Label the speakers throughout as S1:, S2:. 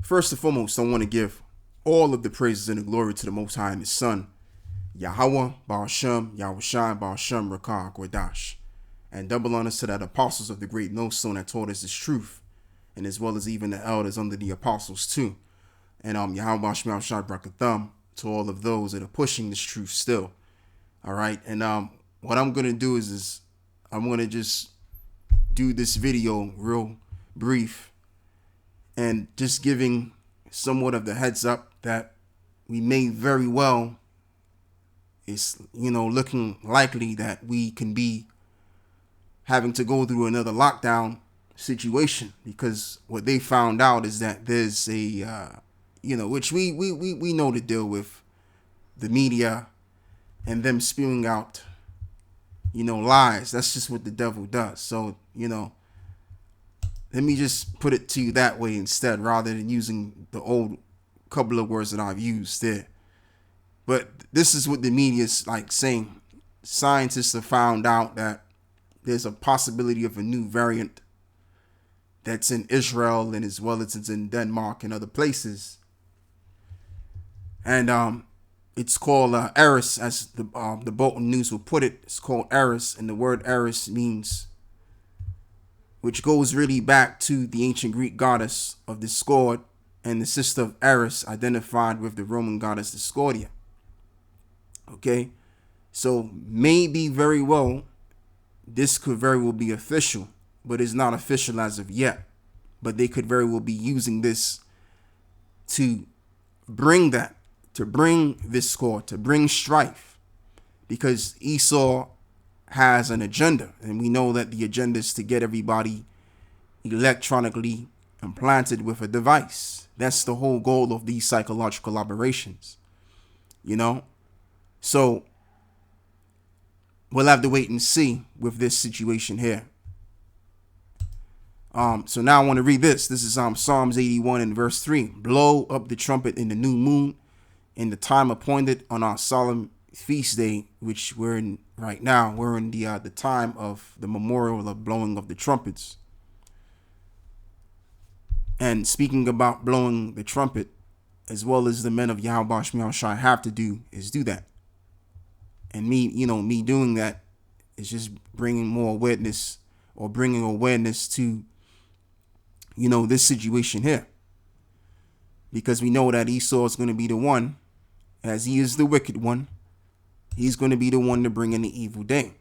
S1: First and foremost, I want to give all of the praises and the glory to the Most High and His Son, Yahweh, Ba'ashem, Yahushai, Ba'ashem, Rakah, Gwadash. And double honors to that apostles of the great millstone that taught us this truth, and as well as even the elders under the apostles too. And Yahweh, Ba'ashem, Yahushai, Brakatham, to all of those that are pushing this truth still. All right, and what I'm going to do is I'm going to just do this video real brief and just giving somewhat of the heads up that we may very well, it's looking likely that we can be having to go through another lockdown situation, because what they found out is that there's a which we know to deal with the media and them spewing out lies. That's just what the devil does. So let me just put it to you that way instead, rather than using the old couple of words that I've used there. But this is what the media is like saying. Scientists have found out that there's a possibility of a new variant that's in Israel, and as well as it's in Denmark and other places. And it's called Eris, as the Bolton News will put it. It's called Eris, and the word Eris means, which goes really back to the ancient Greek goddess of discord and the sister of Eris, identified with the Roman goddess Discordia. Okay, so maybe very well, this could very well be official, but it's not official as of yet. But they could very well be using this to bring discord, to bring strife, because Esau has an agenda, and we know that the agenda is to get everybody electronically implanted with a device. That's the whole goal of these psychological operations, So we'll have to wait and see with this situation here. So now I want to read this. This is Psalms 81 and verse 3. Blow up the trumpet in the new moon, in the time appointed on our solemn feast day, which we're in right now. We're in the time of the memorial of blowing of the trumpets. And speaking about blowing the trumpet, as well as the men of Yahweh Ba'ashem Yahushai have to do, is do that. And me doing that is just bringing more awareness, or bringing awareness to, this situation here. Because we know that Esau is going to be the one, as he is the wicked one, he's going to be the one to bring in the evil day.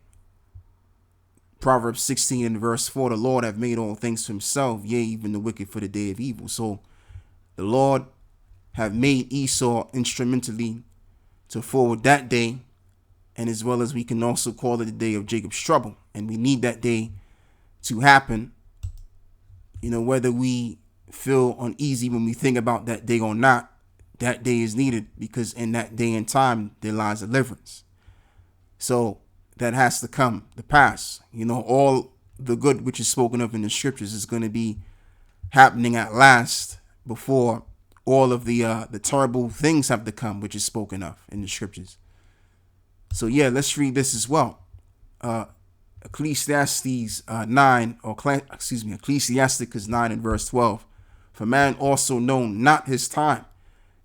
S1: Proverbs 16 and verse 4, the Lord have made all things for himself, yea, even the wicked for the day of evil. So the Lord have made Esau instrumentally to forward that day, and as well as we can also call it the day of Jacob's trouble. And we need that day to happen, whether we feel uneasy when we think about that day or not. That day is needed, because in that day and time there lies deliverance. So that has to come to pass. All the good which is spoken of in the scriptures is going to be happening at last, before all of the terrible things have to come, which is spoken of in the scriptures. So yeah, let's read this as well. Ecclesiasticus 9 and verse 12. For man also know not his time,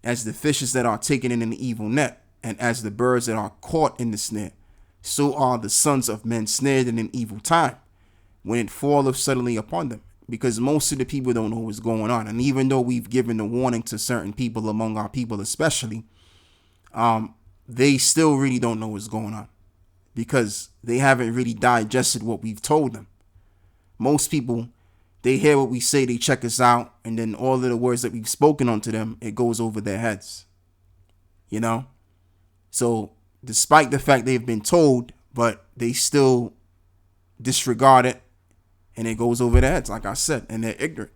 S1: as the fishes that are taken in an evil net, and as the birds that are caught in the snare. So are the sons of men snared in an evil time, when it falleth suddenly upon them. Because most of the people don't know what's going on. And even though we've given a warning to certain people, among our people especially, they still really don't know what's going on, because they haven't really digested what we've told them. Most people, they hear what we say, they check us out, and then all of the words that we've spoken onto them, it goes over their heads. So despite the fact they've been told, but they still disregard it, and it goes over their heads, like I said, and they're ignorant.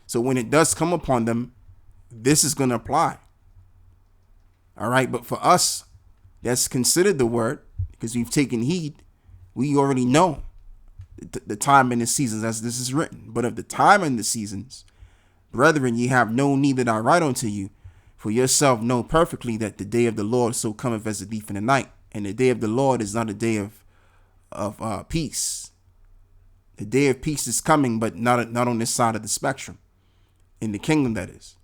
S1: So when it does come upon them, this is going to apply. All right. But for us, that's considered the word, because we've taken heed. We already know the time and the seasons, as this is written. But of the time and the seasons, brethren, ye have no need that I write unto you. For yourself know perfectly that the day of the Lord so cometh as a thief in the night. And the day of the Lord is not a day of peace. The day of peace is coming, but not on this side of the spectrum. in the kingdom, that is,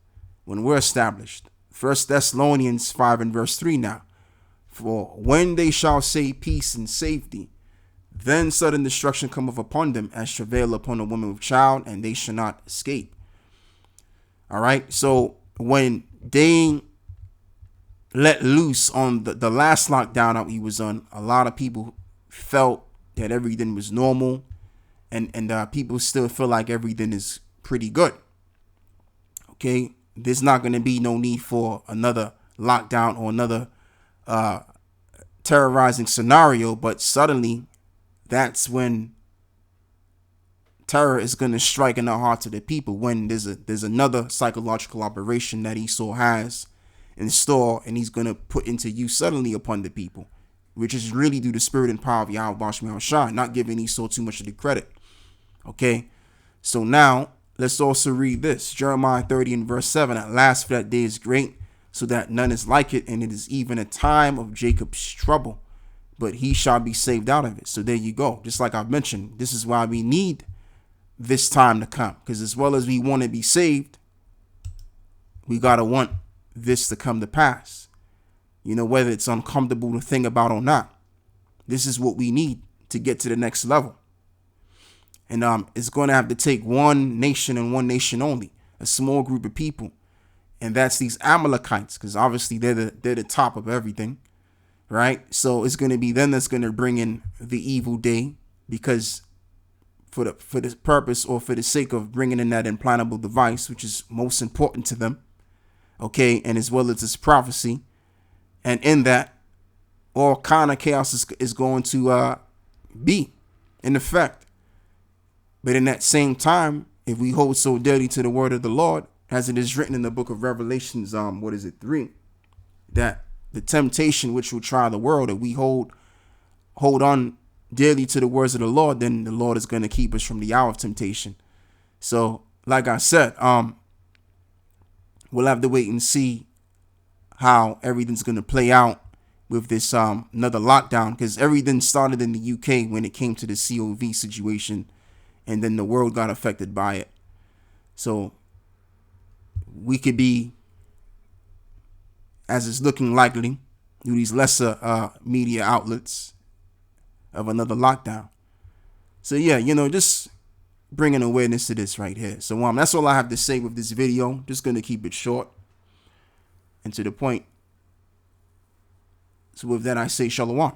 S1: when we're established. 1 Thessalonians 5 and verse 3 now. For when they shall say peace and safety, then sudden destruction cometh upon them as travail upon a woman with child, and they shall not escape. All right. So when they let loose on the last lockdown that we was on, a lot of people felt that everything was normal, and people still feel like everything is pretty good. Okay. There's not going to be no need for another lockdown or another terrorizing scenario, but suddenly that's when terror is going to strike in the hearts of the people, when there's another psychological operation that Esau has in store, and he's going to put into use suddenly upon the people, which is really due to spirit and power of Yahweh Ba'al Shah, not giving Esau too much of the credit. Okay, so now let's also read this. Jeremiah 30 and verse 7. At last for that day is great, so that none is like it, and it is even a time of Jacob's trouble, but he shall be saved out of it. So there you go. Just like I've mentioned, this is why we need this time to come, because as well as we want to be saved, we got to want this to come to pass. You know, whether it's uncomfortable to think about or not, this is what we need to get to the next level. And it's going to have to take one nation and one nation only, a small group of people. And that's these Amalekites, because obviously they're the top of everything, right? So it's going to be them that's going to bring in the evil day, because for the purpose, or for the sake of bringing in that implantable device, which is most important to them, okay, and as well as this prophecy. And in that, all kind of chaos is going to be in effect. But in that same time, if we hold so dearly to the word of the Lord, as it is written in the book of Revelations, 3, that the temptation which will try the world, if we hold on dearly to the words of the Lord, then the Lord is going to keep us from the hour of temptation. So, like I said, we'll have to wait and see how everything's going to play out with this another lockdown, because everything started in the UK when it came to the COV situation, and then the world got affected by it. So we could be, as it's looking likely, through these lesser media outlets, of another lockdown. So yeah, just bringing awareness to this right here. So that's all I have to say with this video. Just going to keep it short and to the point. So with that, I say shalom.